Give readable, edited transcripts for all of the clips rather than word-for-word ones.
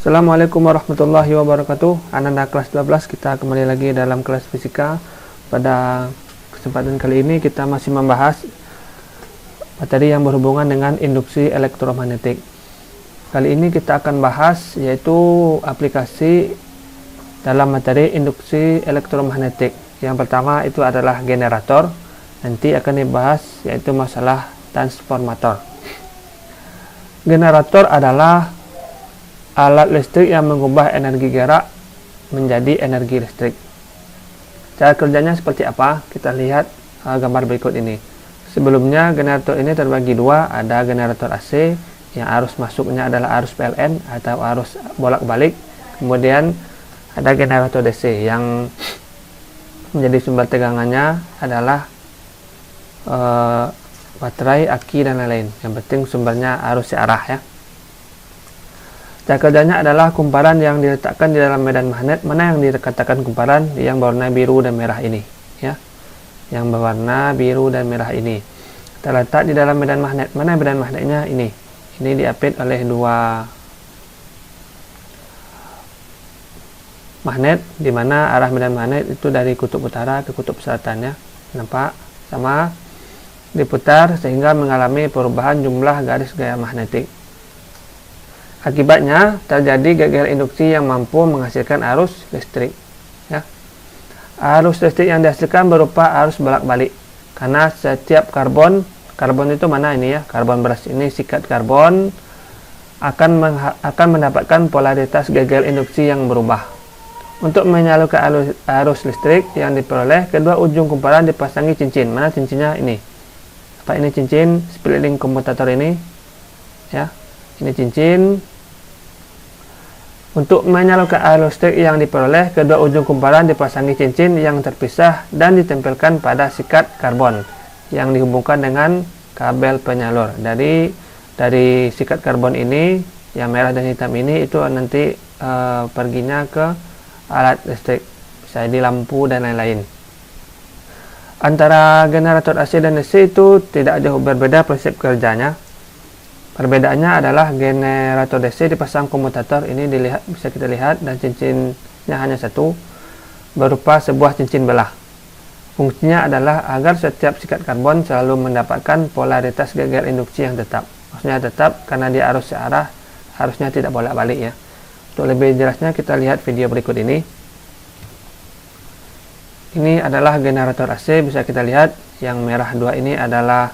Assalamualaikum warahmatullahi wabarakatuh. Anak-anak kelas 12, kita kembali lagi dalam kelas fisika. Pada kesempatan kali ini kita masih membahas materi yang berhubungan dengan induksi elektromagnetik. Kali ini kita akan bahas yaitu aplikasi dalam materi induksi elektromagnetik. Yang pertama itu adalah generator. Nanti akan dibahas yaitu masalah transformator. Generator adalah alat listrik yang mengubah energi gerak menjadi energi listrik. Cara kerjanya seperti apa? Kita lihat gambar berikut ini. Sebelumnya generator ini terbagi dua, ada generator AC yang arus masuknya adalah arus PLN atau arus bolak-balik. Kemudian ada generator DC yang menjadi sumber tegangannya adalah baterai, aki, dan lain-lain. Yang penting sumbernya arus searah ya. Cara kerjanya adalah kumparan yang diletakkan di dalam medan magnet. Mana yang dikatakan kumparan? Yang berwarna biru dan merah ini ya. Yang berwarna biru dan merah ini terletak di dalam medan magnet. Mana medan magnetnya? Ini diapit oleh dua magnet, di mana arah medan magnet itu dari kutub utara ke kutub selatan ya. Nampak? Sama diputar sehingga mengalami perubahan jumlah garis gaya magnetik. Akibatnya terjadi gagal induksi yang mampu menghasilkan arus listrik ya. Arus listrik yang dihasilkan berupa arus bolak-balik karena setiap karbon itu mana ini ya, karbon beras ini, sikat karbon akan mendapatkan polaritas gagal induksi yang berubah. Untuk menyalurkan arus listrik yang diperoleh, kedua ujung kumparan dipasangi cincin. Mana cincinnya? Ini apa ini? Cincin split link komutator ini ya. Ini cincin. Untuk menyalurkan arus listrik yang diperoleh, kedua ujung kumparan dipasangi cincin yang terpisah dan ditempelkan pada sikat karbon yang dihubungkan dengan kabel penyalur. Dari sikat karbon ini yang merah dan hitam ini itu nanti perginya ke alat listrik, bisa di lampu dan lain-lain. Antara generator AC dan DC itu tidak jauh berbeda prinsip kerjanya. Perbedaannya adalah generator DC dipasang komutator ini bisa kita lihat, dan cincinnya hanya satu berupa sebuah cincin belah. Fungsinya adalah agar setiap sikat karbon selalu mendapatkan polaritas gagal induksi yang tetap. Maksudnya tetap karena dia arus searah, harusnya tidak bolak-balik ya. Untuk lebih jelasnya kita lihat video berikut ini. Ini adalah generator AC, bisa kita lihat yang merah dua ini adalah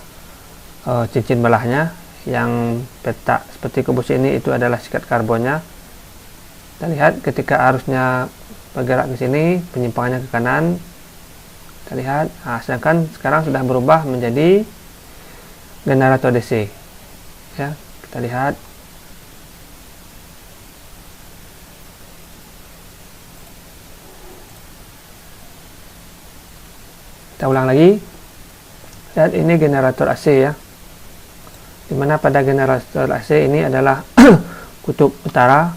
cincin belahnya. Yang petak seperti kubus ini itu adalah sikat karbonnya. Kita lihat ketika arusnya bergerak ke sini, penyimpangannya ke kanan. Kita lihat, sedangkan sekarang sudah berubah menjadi generator DC. Ya, kita lihat. Kita ulang lagi. Lihat, ini generator AC ya. Dimana pada generator AC ini adalah kutub utara,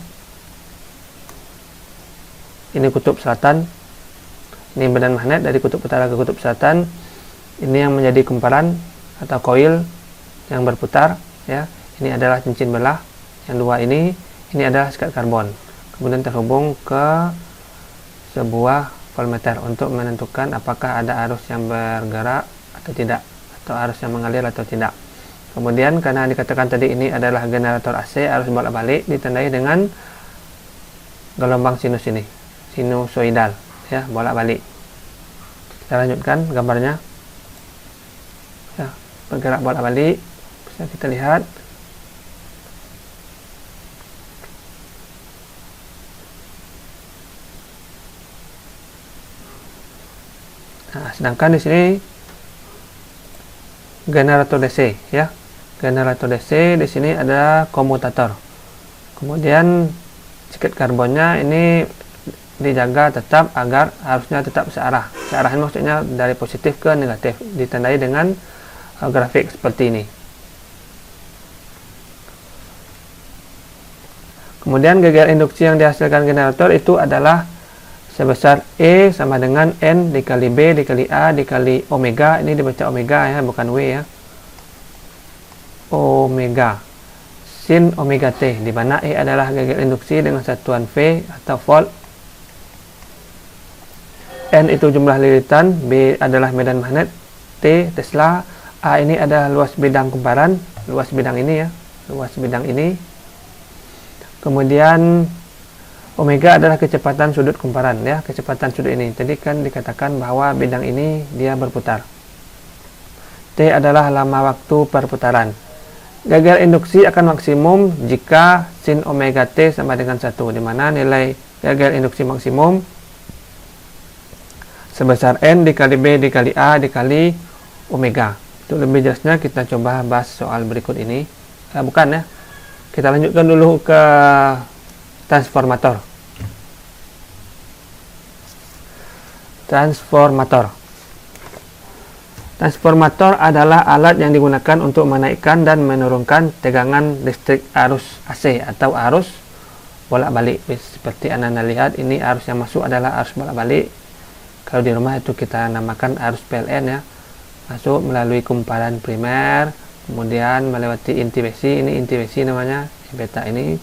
ini kutub selatan, ini badan magnet dari kutub utara ke kutub selatan, ini yang menjadi kumparan atau koil yang berputar ya. Ini adalah cincin belah, yang dua ini adalah sikat karbon, kemudian terhubung ke sebuah voltmeter untuk menentukan apakah ada arus yang bergerak atau tidak, atau arus yang mengalir atau tidak. Kemudian karena dikatakan tadi ini adalah generator AC, arus bolak-balik ditandai dengan gelombang sinus ini, sinusoidal ya, bolak-balik. Kita lanjutkan gambarnya ya, bergerak bolak-balik, bisa kita lihat. Nah, sedangkan di sini generator DC ya. Generator DC di sini ada komutator. Kemudian sikat karbonnya ini dijaga tetap agar arusnya tetap searah. Searah ini maksudnya dari positif ke negatif, ditandai dengan grafik seperti ini. Kemudian gagal induksi yang dihasilkan generator itu adalah sebesar E sama dengan N dikali B dikali A dikali omega. Ini dibaca omega ya, bukan W ya. Omega. sin omega T, di mana E adalah gagal induksi dengan satuan V atau volt, N itu jumlah lilitan, B adalah medan magnet, T Tesla, A ini adalah luas bidang kumparan, luas bidang ini ya, luas bidang ini. Kemudian omega adalah kecepatan sudut kumparan ya, kecepatan sudut ini. Tadi kan dikatakan bahwa bidang ini dia berputar. T adalah lama waktu perputaran. Gagal induksi akan maksimum jika sin omega T sama dengan 1, di mana nilai gagal induksi maksimum sebesar N dikali B dikali A dikali omega. Untuk lebih jelasnya kita coba bahas soal berikut ini. Bukan ya, kita lanjutkan dulu ke transformator. Transformator adalah alat yang digunakan untuk menaikkan dan menurunkan tegangan listrik arus AC atau arus bolak-balik. Seperti Anda lihat, ini arus yang masuk adalah arus bolak-balik. Kalau di rumah itu kita namakan arus PLN ya. Masuk melalui kumparan primer, kemudian melewati inti besi, ini inti besi namanya, beta ini.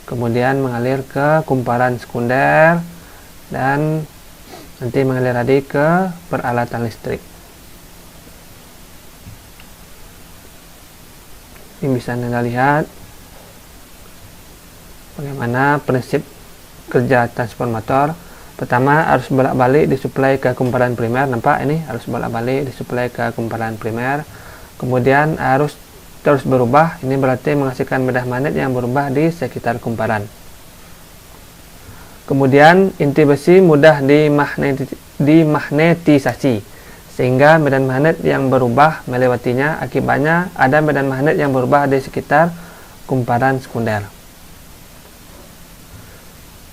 Kemudian mengalir ke kumparan sekunder dan nanti mengalir lagi ke peralatan listrik. Ini bisa Anda lihat bagaimana prinsip kerja transformator. Pertama, arus bolak-balik disuplai ke kumparan primer. Nampak ini arus bolak-balik disuplai ke kumparan primer. Kemudian arus terus berubah. Ini berarti menghasilkan medan magnet yang berubah di sekitar kumparan. Kemudian inti besi mudah dimagnetisasi, sehingga medan magnet yang berubah melewatinya. Akibatnya ada medan magnet yang berubah di sekitar kumparan sekunder.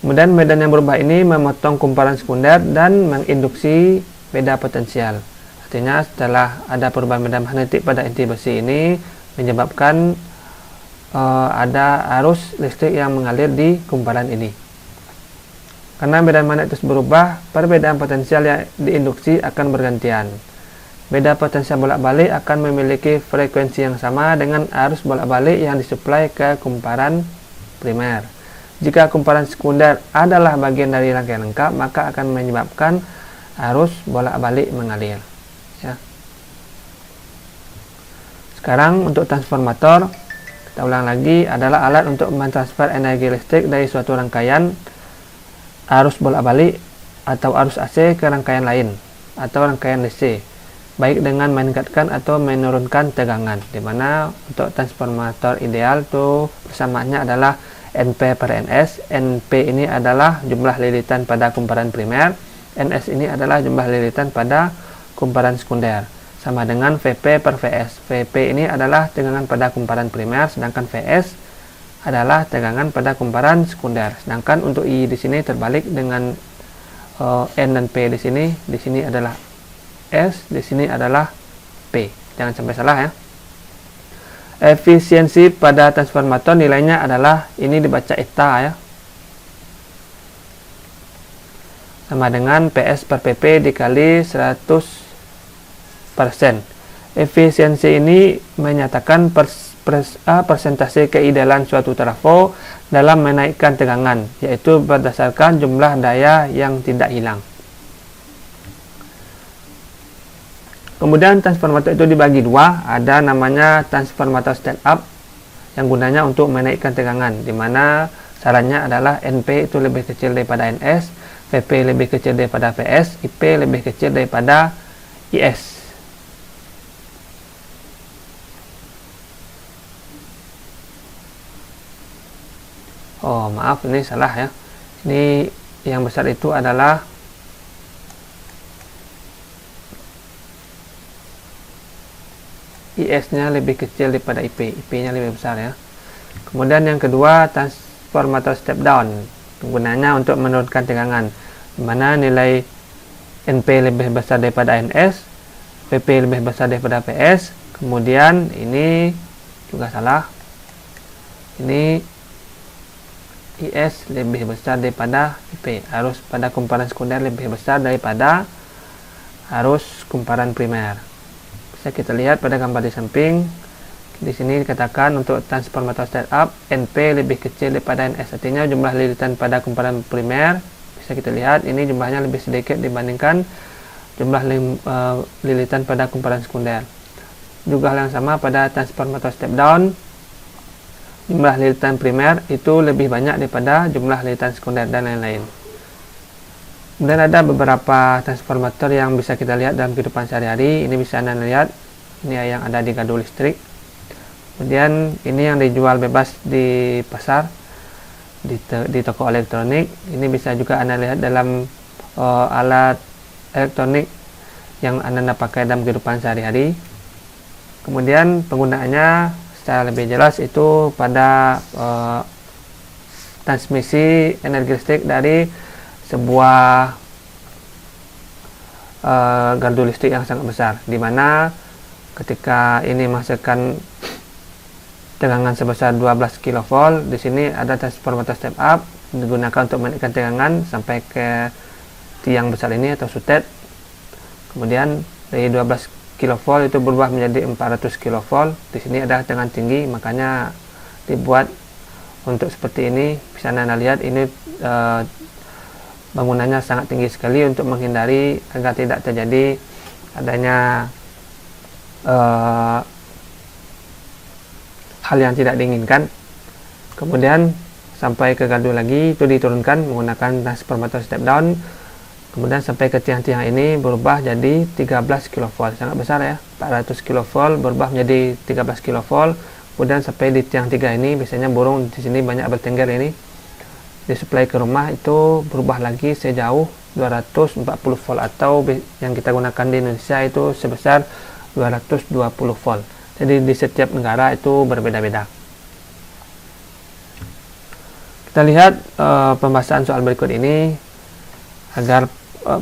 Kemudian medan yang berubah ini memotong kumparan sekunder dan menginduksi beda potensial. Artinya setelah ada perubahan medan magnetik pada inti besi ini menyebabkan ada arus listrik yang mengalir di kumparan ini. Karena medan magnet terus berubah, perbedaan potensial yang diinduksi akan bergantian. Beda potensial bolak-balik akan memiliki frekuensi yang sama dengan arus bolak-balik yang disuplai ke kumparan primer. Jika kumparan sekunder adalah bagian dari rangkaian lengkap, maka akan menyebabkan arus bolak-balik mengalir. Ya. Sekarang untuk transformator, kita ulang lagi, adalah alat untuk mentransfer energi listrik dari suatu rangkaian arus bolak-balik atau arus AC ke rangkaian lain atau rangkaian DC, baik dengan meningkatkan atau menurunkan tegangan. Dimana untuk transformator ideal tuh persamaannya adalah NP per NS. NP ini adalah jumlah lilitan pada kumparan primer, NS ini adalah jumlah lilitan pada kumparan sekunder, sama dengan VP per VS. VP ini adalah tegangan pada kumparan primer, sedangkan VS adalah tegangan pada kumparan sekunder. Sedangkan untuk I di sini terbalik dengan N dan P di sini adalah S, di sini adalah P. Jangan sampai salah ya. Efisiensi pada transformator nilainya adalah, ini dibaca eta ya, sama dengan PS per PP dikali 100%. Efisiensi ini menyatakan persentase keidealan suatu trafo dalam menaikkan tegangan, yaitu berdasarkan jumlah daya yang tidak hilang. Kemudian transformator itu dibagi dua, ada namanya transformator step up yang gunanya untuk menaikkan tegangan, di mana sarannya adalah NP itu lebih kecil daripada NS, VP lebih kecil daripada VS, IP lebih kecil daripada IS. Oh maaf, ini salah ya. Ini yang besar itu adalah IS-nya lebih kecil daripada IP, IP-nya lebih besar ya. Kemudian yang kedua, transformator step down, gunanya untuk menurunkan tegangan, di mana nilai NP lebih besar daripada NS, VP lebih besar daripada PS. Kemudian ini juga salah, ini IS lebih besar daripada IP, arus pada kumparan sekunder lebih besar daripada arus kumparan primer. Bisa kita lihat pada gambar di samping, di sini dikatakan untuk transformator step up NP lebih kecil daripada NS, artinya jumlah lilitan pada kumparan primer bisa kita lihat ini jumlahnya lebih sedikit dibandingkan jumlah lilitan pada kumparan sekunder. Juga hal yang sama pada transformator step down, jumlah lilitan primer itu lebih banyak daripada jumlah lilitan sekunder dan lain-lain. Kemudian ada beberapa transformator yang bisa kita lihat dalam kehidupan sehari-hari. Ini bisa Anda lihat, ini yang ada di gardu listrik. Kemudian ini yang dijual bebas di pasar, di toko elektronik. Ini bisa juga Anda lihat dalam alat elektronik yang Anda pakai dalam kehidupan sehari-hari. Kemudian penggunaannya secara lebih jelas itu pada transmisi energi listrik dari sebuah gardu listrik yang sangat besar, di mana ketika ini menghasilkan tegangan sebesar 12 kV, di sini ada transformator step up digunakan untuk menaikkan tegangan sampai ke tiang besar ini atau sutet. Kemudian dari 12 kV itu berubah menjadi 400 kV. Di sini ada tegangan tinggi, makanya dibuat untuk seperti ini. Bisa Anda lihat ini bangunannya sangat tinggi sekali untuk menghindari agar tidak terjadi adanya hal yang tidak diinginkan. Kemudian sampai ke gardu lagi itu diturunkan menggunakan transformator step down. Kemudian sampai ke tiang-tiang ini berubah jadi 13 kV, sangat besar ya, 400 kV berubah menjadi 13 kV. Kemudian sampai di tiang 3 ini, biasanya burung di sini banyak bertengger ini, disuplai ke rumah itu berubah lagi sejauh 240 volt, atau yang kita gunakan di Indonesia itu sebesar 220 volt. Jadi di setiap negara itu berbeda-beda. Kita lihat pembahasan soal berikut ini agar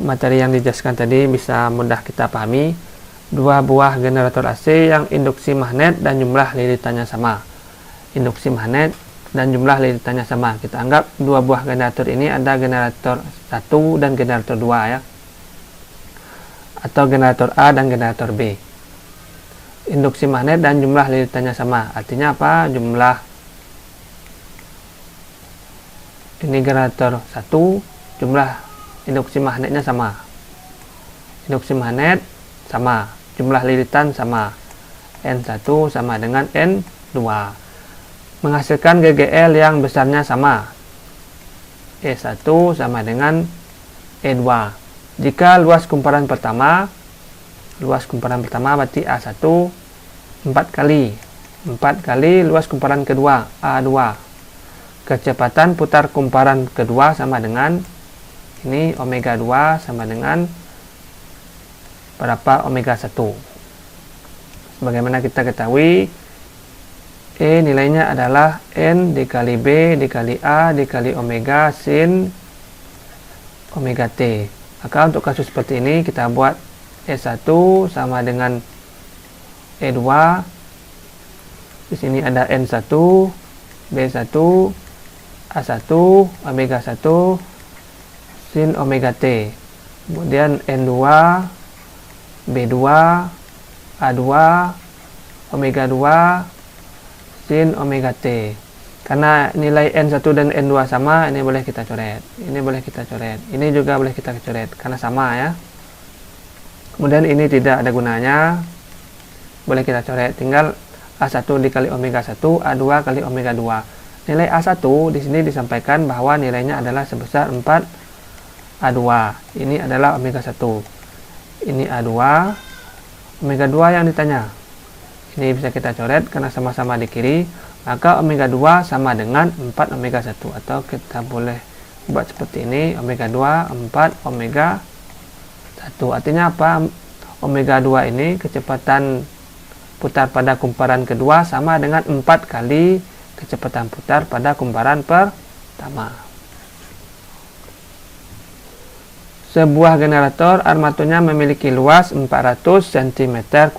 materi yang dijelaskan tadi bisa mudah kita pahami. Dua buah generator AC yang induksi magnet dan jumlah lilitannya sama. Induksi magnet dan jumlah lilitannya sama. Kita anggap dua buah generator ini ada generator 1 dan generator 2 ya, atau generator A dan generator B. Induksi magnet dan jumlah lilitannya sama, artinya apa? Jumlah ini generator 1, jumlah induksi magnetnya sama, induksi magnet sama, jumlah lilitan sama, N1 sama dengan N2, menghasilkan GGL yang besarnya sama, E1 sama dengan E2. Jika luas kumparan pertama berarti A1 4 kali luas kumparan kedua A2. Kecepatan putar kumparan kedua sama dengan ini omega 2 sama dengan berapa? Omega 1. Sebagaimana kita ketahui, E nilainya adalah N dikali B dikali A dikali omega sin omega T. Maka untuk kasus seperti ini kita buat E1 sama dengan E2. Di sini ada N1, B1, A1, omega 1 sin omega T. Kemudian N2, B2, A2, omega 2 sin omega T. Karena nilai N1 dan N2 sama, ini boleh kita coret. Ini boleh kita coret. Ini juga boleh kita coret karena sama ya. Kemudian ini tidak ada gunanya, boleh kita coret. Tinggal A1 dikali omega 1, A2 kali omega 2. Nilai A1 di sini disampaikan bahwa nilainya adalah sebesar 4 A2. Ini adalah omega 1. Ini A2, omega 2 yang ditanya. Ini bisa kita coret karena sama-sama di kiri, maka omega 2 sama dengan 4 omega 1, atau kita boleh buat seperti ini, omega 2 4 omega 1. Artinya apa? Omega 2 ini kecepatan putar pada kumparan kedua sama dengan 4 kali kecepatan putar pada kumparan pertama. Sebuah generator armaturnya memiliki luas 400 cm².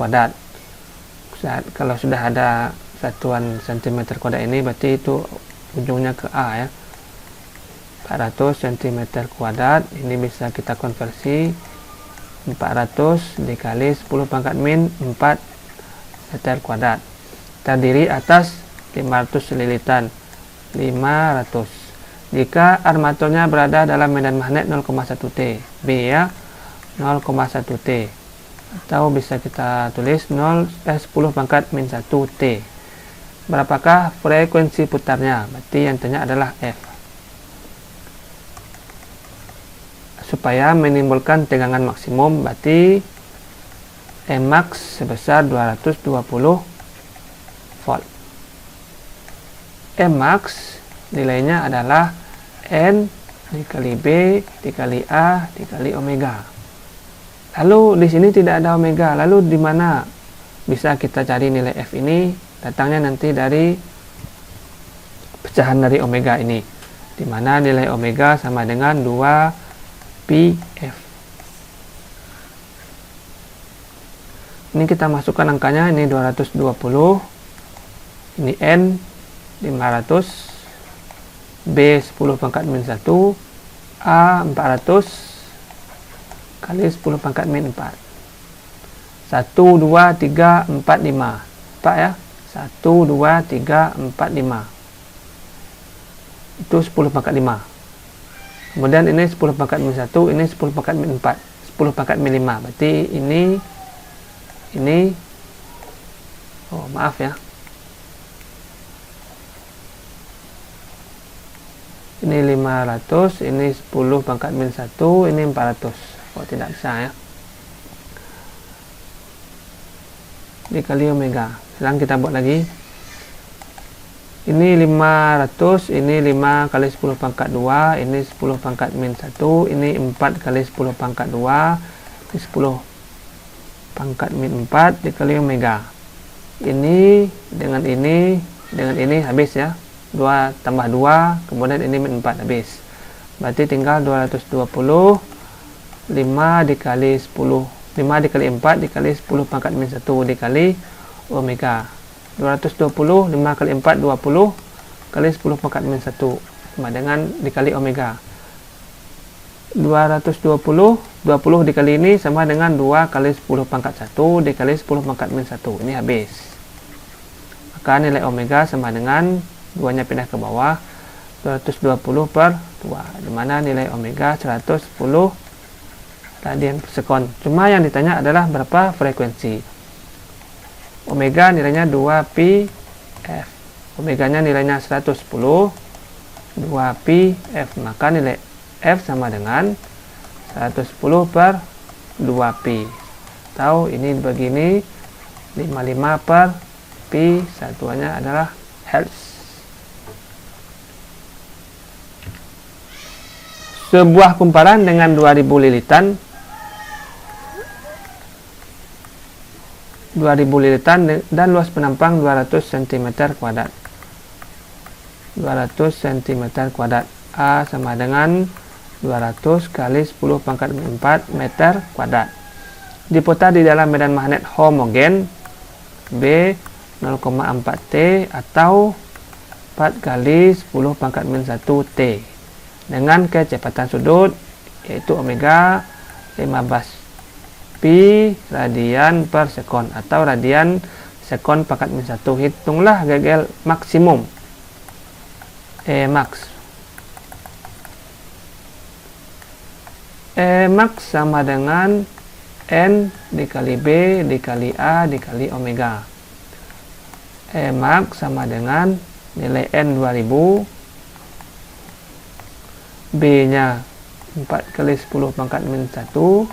Kalau sudah ada satuan cm² ini berarti itu ujungnya ke A ya, 400 cm². Ini bisa kita konversi 400 dikali 10⁻⁴ meter kuadrat. terdiri atas 500 lilitan. 500. Jika armaturnya berada dalam medan magnet 0,1 T. B ya, 0,1 T. Atau bisa kita tulis 10 pangkat min 1 T. Berapakah frekuensi putarnya? Berarti yang tanya adalah F. Supaya menimbulkan tegangan maksimum, berarti Max sebesar 220 volt. Max nilainya adalah N dikali B dikali A dikali omega. Lalu di sini tidak ada omega. Lalu di mana bisa kita cari nilai F ini? Datangnya nanti dari pecahan dari omega ini, di mana nilai omega sama dengan 2πf. Ini kita masukkan angkanya, ini 220, ini N 500, B 10 pangkat min 1, A 400 kali 10 pangkat min 4. 1, 2, 3, 4, 5. 4 ya. 1, 2, 3, 4, 5. Itu 10 pangkat 5. Kemudian ini 10 pangkat min 1, ini 10 pangkat min 4. 10 pangkat min 5. Berarti ini oh maaf ya. Ini 500, ini 10 pangkat min 1, ini 400. Oh tidak bisa ya. Dikali omega. Sekarang kita buat lagi. Ini 500, ini 5 kali 10 pangkat 2, ini 10 pangkat min 1, ini 4 kali 10 pangkat 2, ini 10 pangkat min 4 dikali omega. Ini dengan ini habis ya. 2 tambah 2, kemudian ini min 4 habis. Berarti tinggal 220, 5 dikali 10. 5 dikali 4 dikali 10 pangkat min 1 dikali omega. 220, 5 kali 4, 20 kali 10 pangkat min 1 sama dengan dikali omega. 220, 20 dikali ini sama dengan 2 kali 10 pangkat 1 dikali 10 pangkat min 1. Ini habis. Maka nilai omega sama dengan 2-nya pindah ke bawah, 220 per 2, dimana nilai omega 110 radian per sekon. Cuma yang ditanya adalah berapa frekuensi. Omega nilainya 2πf. Omeganya nilainya 110, 2πf. Maka nilai F sama dengan 110 per 2π. Tahu ini begini, 55 per pi, satuannya adalah hertz. Sebuah kumparan dengan 2000 lilitan 2000 lilitan dan luas penampang 200 cm kuadrat. 200 cm kuadrat. A sama dengan 200 kali 10 pangkat 4 meter kuadrat. Diputar di dalam medan magnet homogen B 0,4 T atau 4 kali 10 pangkat min 1 T dengan kecepatan sudut yaitu omega 15 pi radian per sekon atau radian sekon pangkat min 1. Hitunglah GGL maksimum max. Max sama dengan N dikali B dikali A dikali omega. Max sama dengan nilai N 2000, B nya 4 kali 10 pangkat min 1,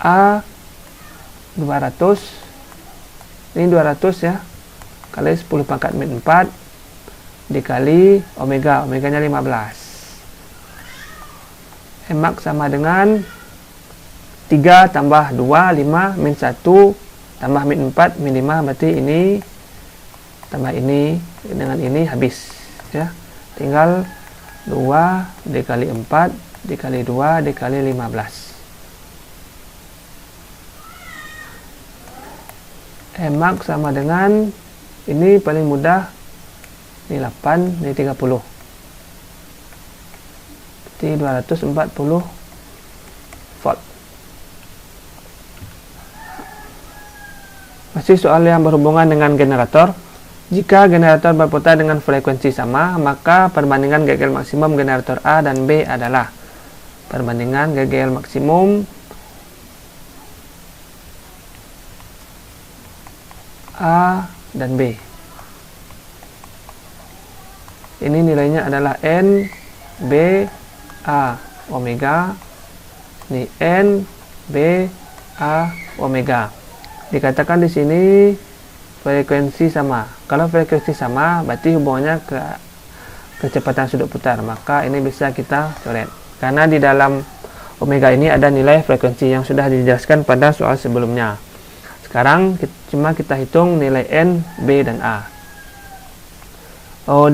A 200, ini 200 ya, kali 10 pangkat min 4 dikali omega, omeganya 15. Max sama dengan 3 tambah 2, 5, min 1 tambah min 4, min 5, berarti ini tambah ini dengan ini habis ya. Tinggal 2 dikali 4 dikali 2 dikali 15. Max sama dengan ini paling mudah, ini 8, ini 30, berarti 240 volt. Masih soal yang berhubungan dengan generator. Jika generator berputar dengan frekuensi sama, maka perbandingan GGL maksimum generator A dan B adalah perbandingan GGL maksimum A dan B. Ini nilainya adalah N B A omega. Ini N B A omega. Dikatakan di sini frekuensi sama. Kalau frekuensi sama, berarti hubungannya ke kecepatan sudut putar. Maka ini bisa kita coret. Karena di dalam omega ini ada nilai frekuensi yang sudah dijelaskan pada soal sebelumnya. Sekarang cuma kita hitung nilai N, B, dan A.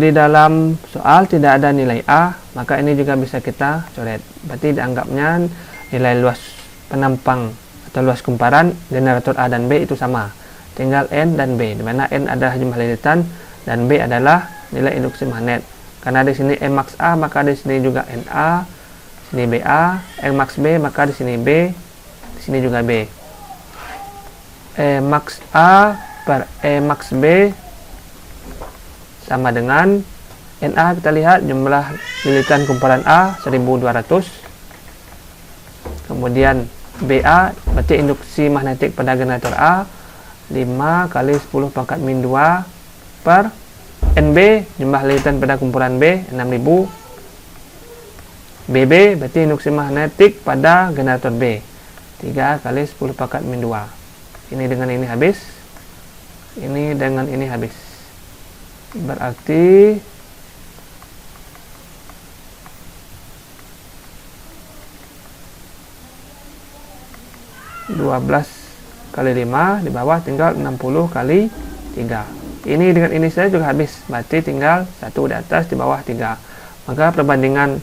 Di dalam soal tidak ada nilai A, maka ini juga bisa kita coret. Berarti dianggapnya nilai luas penampang atau luas kumparan generator A dan B itu sama. Tinggal N dan B, di mana N adalah jumlah lilitan dan B adalah nilai induksi magnet. Karena di sini M max A, maka di sini juga NA, sini BA, M max B, maka di sini B, di sini juga B. E max A per E max B sama dengan NA, kita lihat jumlah lilitan kumparan A 1200. Kemudian BA berarti induksi magnetik pada generator A 5 kali 10 pangkat min 2 per NB jumlah lilitan pada kumpulan B 6000. BB berarti induksi magnetik pada generator B 3 kali 10 pangkat min 2. Ini dengan ini habis, ini dengan ini habis. Berarti kali 5 di bawah tinggal 60 kali 3. Ini dengan ini saya juga habis, berarti tinggal 1 di atas di bawah 3. Maka perbandingan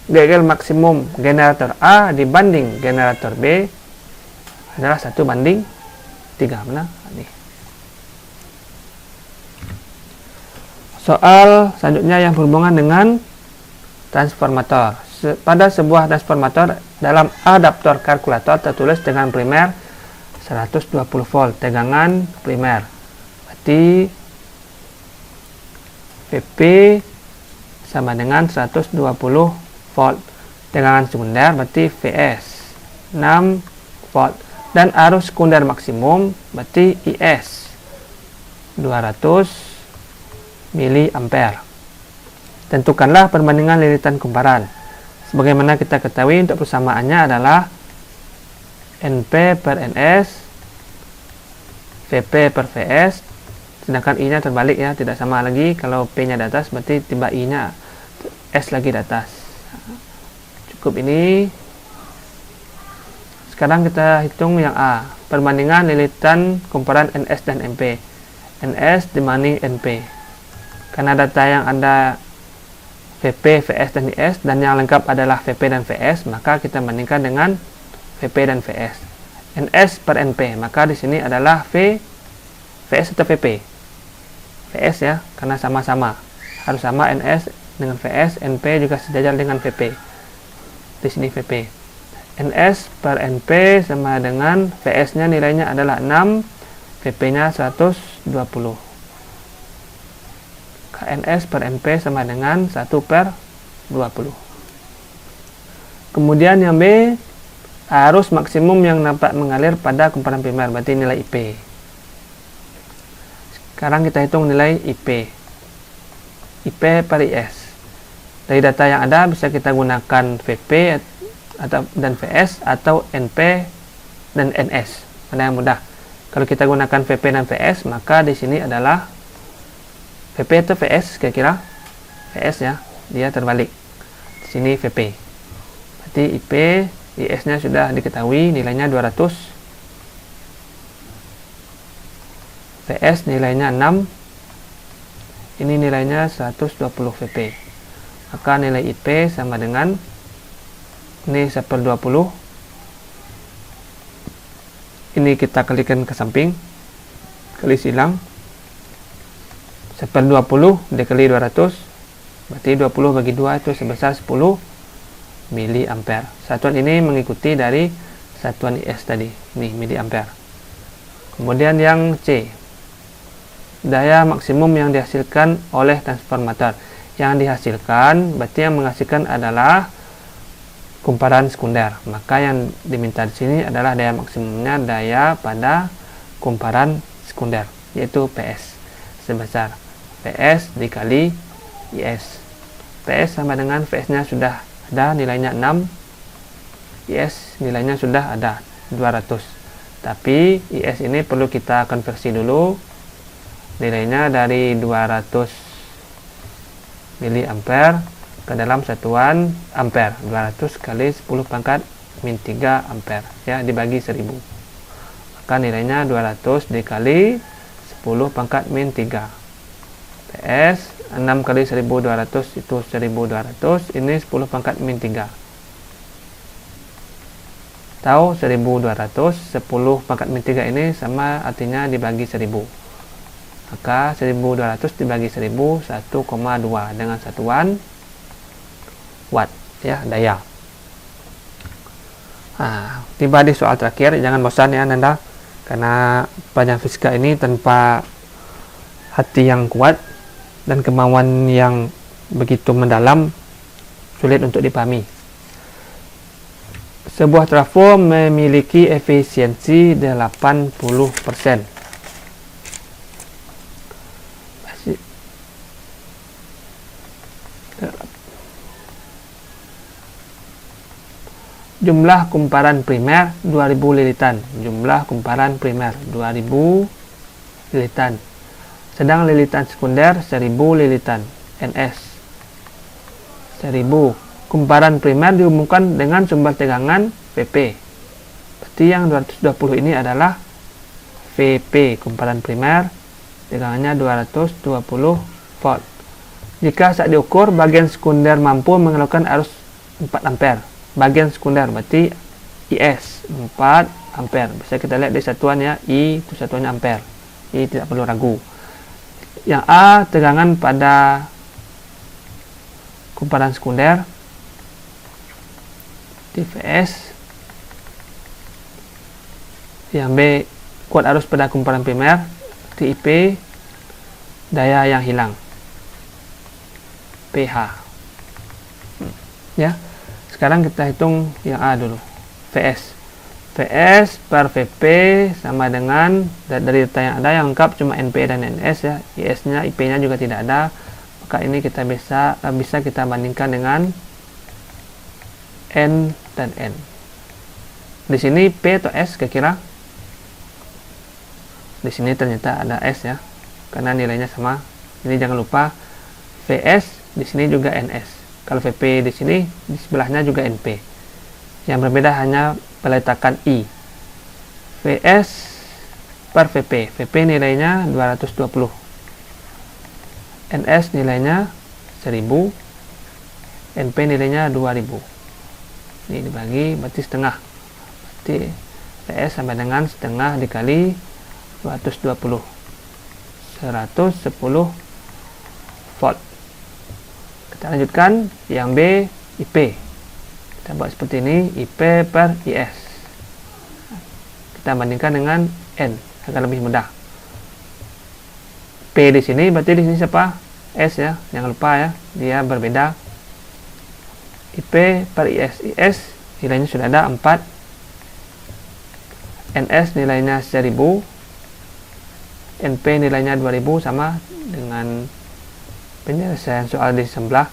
GGL maksimum generator A dibanding generator B adalah 1 banding 3. Mana? Ini. Soal selanjutnya yang berhubungan dengan transformator. Pada sebuah transformator dalam adaptor kalkulator tertulis dengan primer 120 volt tegangan primer. Berarti VP sama dengan 120 volt. Tegangan sekunder berarti VS 6 volt. Dan arus sekunder maksimum berarti IS 200 miliampere. Tentukanlah perbandingan lilitan kumparan. Sebagaimana kita ketahui untuk persamaannya adalah NP per NS VP per VS, sedangkan I nya terbalik ya, tidak sama lagi. Kalau P nya di atas berarti tiba I nya S lagi di atas. Cukup ini. Sekarang kita hitung yang A, perbandingan lilitan kumparan NS dan NP. NS dibanding NP. Karena data yang ada VP, VS, dan IS dan yang lengkap adalah VP dan VS, maka kita bandingkan dengan VP dan VS. NS per NP, maka di sini adalah VS atau VP? VS ya, karena sama-sama. Harus sama NS dengan VS, NP juga sejajar dengan VP. Di sini VP. NS per NP sama dengan VS-nya nilainya adalah 6, VP-nya 120. KNS per NP sama dengan 1 per 20. Kemudian yang B, arus maksimum yang dapat mengalir pada kumparan primer, berarti nilai IP. Sekarang kita hitung nilai IP. IP per IS. Dari data yang ada bisa kita gunakan VP dan VS atau NP dan NS. Mana yang mudah? Kalau kita gunakan VP dan VS, maka di sini adalah VP atau VS kira-kira? VS ya, dia terbalik. Di sini VP. Berarti IP, IS-nya sudah diketahui, nilainya 200. VS nilainya 6. Ini nilainya 120 VP. Maka nilai IP sama dengan ini 1/20. Ini kita kalikan ke samping, kali silang. 1/20 dikali 200 berarti 20 bagi 2 itu sebesar 10 miliampere. Satuan ini mengikuti dari satuan IS tadi, ini miliampere. Kemudian yang C, daya maksimum yang dihasilkan oleh transformator. Yang dihasilkan berarti yang menghasilkan adalah kumparan sekunder. Maka yang diminta di sini adalah daya maksimumnya daya pada kumparan sekunder, yaitu PS sebesar PS dikali IS. PS sama dengan VS-nya sudah ada, nilainya 6. IS nilainya sudah ada 200. Tapi IS ini perlu kita konversi dulu. Nilainya dari 200 miliampere ke dalam satuan ampere. 200 kali 10 pangkat min 3 ampere, ya, dibagi 1000. Maka nilainya 200 dikali 10 pangkat min 3. PS 6 kali 1200 itu 1200. Ini 10 pangkat min 3. Tahu 1200, 10 pangkat min 3 ini sama artinya dibagi 1000. Maka 1200 dibagi 1000 1,2 dengan satuan watt, ya, daya. Nah, tiba di soal terakhir. Jangan bosan ya Nanda, karena pelajaran fisika ini tanpa hati yang kuat dan kemauan yang begitu mendalam sulit untuk dipahami. Sebuah trafo memiliki efisiensi 80%. Jumlah kumparan primer 2000 lilitan. Jumlah kumparan primer 2000 lilitan. Sedang lilitan sekunder 1000 lilitan. NS 1000. Kumparan primer dihubungkan dengan sumber tegangan VP. Berarti yang 220 ini adalah VP, kumparan primer, tegangannya 220 volt. Jika saat diukur bagian sekunder mampu mengeluarkan arus 4 ampere. Bagian sekunder berarti IS 4 ampere. Bisa kita lihat di satuannya, I itu satuannya ampere. I tidak perlu ragu. Yang A tegangan pada kumparan sekunder, TVS. Yang B kuat arus pada kumparan primer, TIP. Daya yang hilang, PH. Ya, sekarang kita hitung yang A dulu. VS per VP sama dengan, dari data yang ada yang lengkap cuma NP dan NS, ya. IS nya, IP nya juga tidak ada. Maka ini kita bisa kita bandingkan dengan N dan N. Di sini P atau S kira-kira? Di sini ternyata ada S, ya, karena nilainya sama. Jadi jangan lupa VS di sini juga NS. Kalau VP di sini, di sebelahnya juga NP. Yang berbeda hanya peletakan I. VS per VP. VP nilainya 220. NS nilainya 1000. NP nilainya 2000. Ini dibagi berarti setengah. Berarti VS sama dengan setengah dikali 220. 110 volt. Kita lanjutkan yang B, IP. Kita buat seperti ini, IP per IS. Kita bandingkan dengan N agar lebih mudah. P di sini berarti di sini siapa? S, ya. Jangan lupa, ya, dia berbeda. IP per IS. IS nilainya sudah ada 4. NS nilainya 1000. NP nilainya 2000, sama dengan penyelesaian soal di sebelah.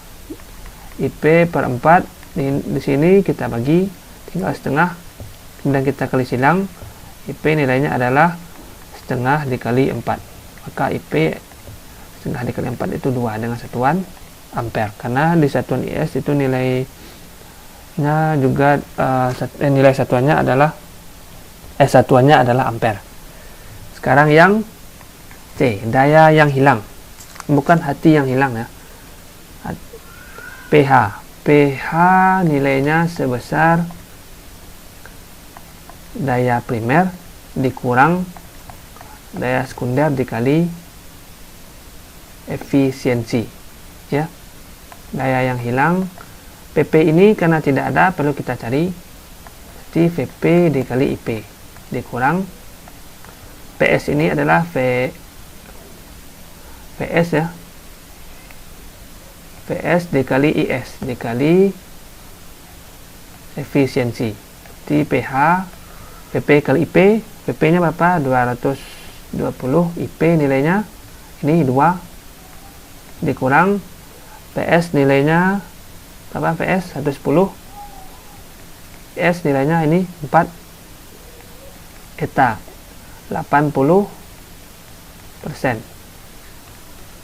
IP per 4 di sini kita bagi, tinggal setengah, kemudian kita kali silang. IP nilainya adalah setengah dikali 4. Maka IP setengah dikali 4 itu 2 dengan satuan ampere. Karena di satuan IS itu nilainya juga nilai satuannya adalah ampere. Sekarang yang C, daya yang hilang. Bukan hati yang hilang, ya. PH nilainya sebesar daya primer dikurang daya sekunder dikali efisiensi, ya. Daya yang hilang, PP ini karena tidak ada perlu kita cari. Jadi VP dikali IP dikurang PS ini adalah PS ya, PS dikali IS dikali efisiensi, di PH PP kali IP, PP nya berapa? 220, IP nilainya ini 2 dikurang PS nilainya berapa? PS 110, PS nilainya ini 4, eta 80%.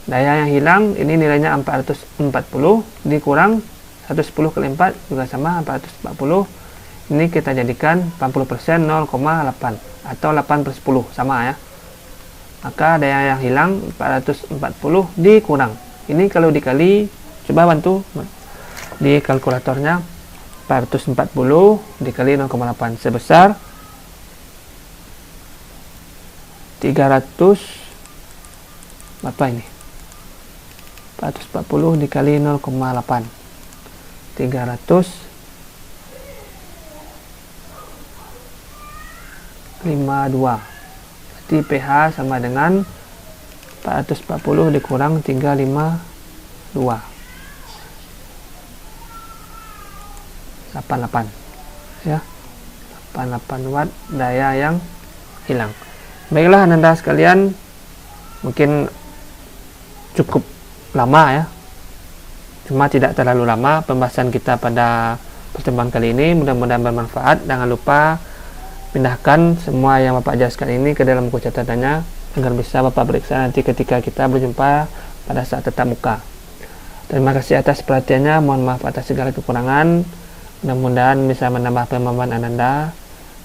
Daya yang hilang ini nilainya 440 dikurang 110 kali 4 juga sama 440. Ini kita jadikan 80% 0,8 atau 8/10 sama ya. Maka daya yang hilang 440 dikurang. Ini kalau dikali, coba bantu di kalkulatornya. 440 dikali 0,8 sebesar 300 apa ini? 440 dikali 0,8 352. Jadi pH sama dengan 440 dikurang 352, 88 ya, 88 watt daya yang hilang. Baiklah Anda sekalian, mungkin cukup lama ya, cuma tidak terlalu lama pembahasan kita pada pertemuan kali ini. Mudah-mudahan bermanfaat. Jangan lupa pindahkan semua yang Bapak jelaskan ini ke dalam buku catatannya agar bisa Bapak periksa nanti ketika kita berjumpa pada saat tatap muka. Terima kasih atas perhatiannya, mohon maaf atas segala kekurangan. Mudah-mudahan bisa menambah pemahaman Anda.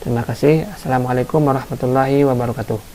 Terima kasih. Assalamualaikum warahmatullahi wabarakatuh.